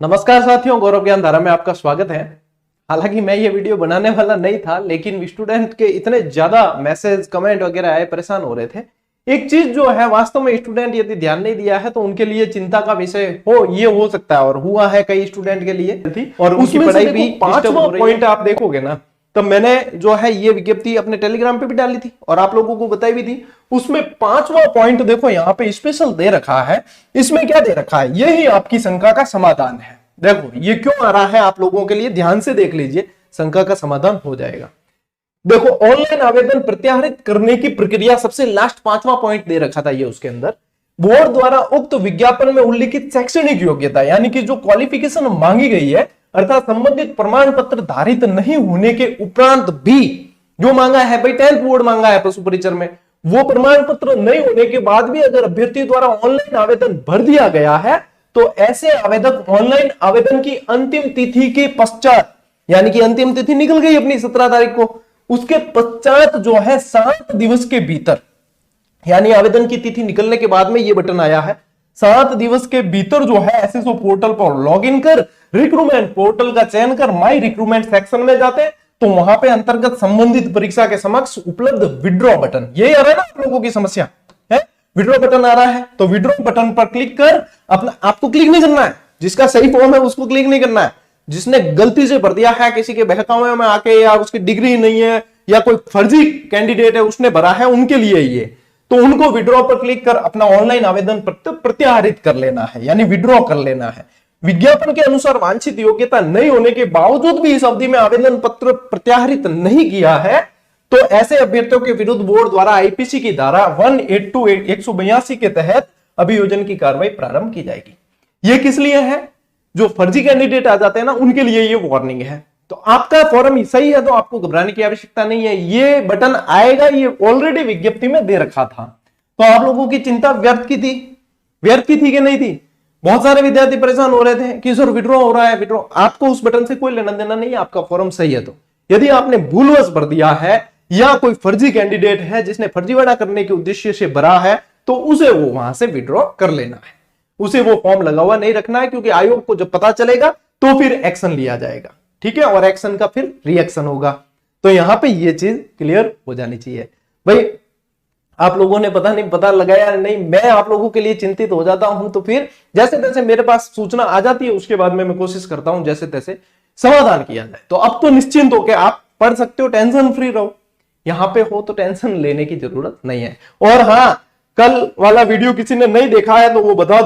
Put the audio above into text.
नमस्कार साथियों, गौरव ज्ञान धारा में आपका स्वागत है। हालांकि मैं ये वीडियो बनाने वाला नहीं था, लेकिन स्टूडेंट के इतने ज्यादा मैसेज कमेंट वगैरह आए, परेशान हो रहे थे। एक चीज जो है, वास्तव में स्टूडेंट यदि ध्यान नहीं दिया है तो उनके लिए चिंता का विषय हो सकता है, और हुआ है कई स्टूडेंट के लिए थी, और उसकी पढ़ाई भी पांचवा पॉइंट आप देखोगे ना, तो मैंने जो है ये विज्ञप्ति अपने टेलीग्राम पे भी डाली थी और आप लोगों को बताई भी थी। उसमें पांचवा पॉइंट देखो, यहाँ पे स्पेशल दे रखा है। इसमें क्या दे रखा है? यही आपकी शंका का समाधान है। देखो ये क्यों आ रहा है आप लोगों के लिए, ध्यान से देख लीजिए, शंका का समाधान हो जाएगा। देखो, ऑनलाइन आवेदन प्रत्याहृत करने की प्रक्रिया, सबसे लास्ट पांचवा पॉइंट दे रखा था ये। उसके अंदर बोर्ड द्वारा उक्त विज्ञापन में उल्लिखित शैक्षणिक योग्यता, यानी कि जो क्वालिफिकेशन मांगी गई है, अर्थात संबंधित प्रमाण पत्र धारित नहीं होने के उपरांत भी जो मांगा है, भाई 10th बोर्ड मांगा है पशु परिचर में, वो प्रमाण पत्र नहीं होने के बाद भी अगर अभ्यर्थी द्वारा ऑनलाइन आवेदन भर दिया गया है, तो ऐसे आवेदक ऑनलाइन आवेदन की अंतिम तिथि के पश्चात, यानी कि अंतिम तिथि निकल गई अपनी 17 तारीख को, उसके पश्चात जो है 7 दिवस के भीतर, यानी आवेदन की तिथि निकलने के बाद में ये बटन आया है, 7 दिवस के भीतर जो है एसएसओ पोर्टल पर लॉगिन कर, रिक्रूटमेंट पोर्टल का चयन कर, माई रिक्रूटमेंट सेक्शन में जाते तो वहां पे अंतर्गत संबंधित परीक्षा के समक्ष उपलब्ध विड्रॉ बटन, यही आ रहा है ना आप लोगों की समस्या है, विड्रॉ बटन आ रहा है, तो विड्रॉ बटन पर क्लिक कर, अपना आपको क्लिक नहीं करना है, जिसका सही फॉर्म है उसको क्लिक नहीं करना है, जिसने गलती से भर दिया है किसी के बहकावे में आके, या उसकी डिग्री नहीं है, या कोई फर्जी कैंडिडेट है उसने भरा है, उनके लिए ये, तो उनको विड्रॉ पर क्लिक कर अपना ऑनलाइन आवेदन प्रत्याहृत कर लेना है, यानी विड्रॉ कर लेना है। विज्ञापन के अनुसार वांछित योग्यता नहीं होने के बावजूद भी इस अवधि में आवेदन पत्र प्रत्याहृत नहीं किया है, तो ऐसे अभ्यर्थियों के विरुद्ध बोर्ड द्वारा आईपीसी की धारा 182 के तहत अभियोजन की कार्रवाई प्रारंभ की जाएगी। यह किस लिए है? जो फर्जी कैंडिडेट आ जाते हैं ना, उनके लिए ये वार्निंग है। तो आपका फॉर्म सही है तो आपको घबराने की आवश्यकता नहीं है, ये बटन आएगा, ये ऑलरेडी विज्ञप्ति में दे रखा था। तो आप लोगों की चिंता व्यर्थ की थी कि नहीं थी? बहुत सारे विद्यार्थी परेशान हो रहे थे कि सर विड्रॉ हो रहा है, विड्रॉ। आपको उस बटन से कोई लेना देना नहीं है, आपका फॉर्म सही है। तो यदि आपने भूलवश भर दिया है, या कोई फर्जी कैंडिडेट है जिसने फर्जीवाड़ा करने के उद्देश्य से भरा है, तो उसे वो वहां से विड्रॉ कर लेना है, उसे वो फॉर्म लगा हुआ नहीं रखना है, क्योंकि आयोग को जब पता चलेगा तो फिर एक्शन लिया जाएगा, ठीक है, और एक्शन का फिर रिएक्शन होगा। तो यहां पे ये चीज क्लियर हो जानी चाहिए। भाई आप लोगों ने पता लगाया नहीं, मैं आप लोगों के लिए चिंतित हो जाता हूं, तो फिर जैसे तैसे मेरे पास सूचना आ जाती है, उसके बाद में मैं कोशिश करता हूं जैसे तैसे समाधान किया जाए। तो अब तो निश्चिंत होकर आप पढ़ सकते हो, टेंशन फ्री रहो। यहां पे हो तो टेंशन लेने की जरूरत नहीं है। और हाँ, कल वाला वीडियो किसी ने नहीं देखा है तो वो बता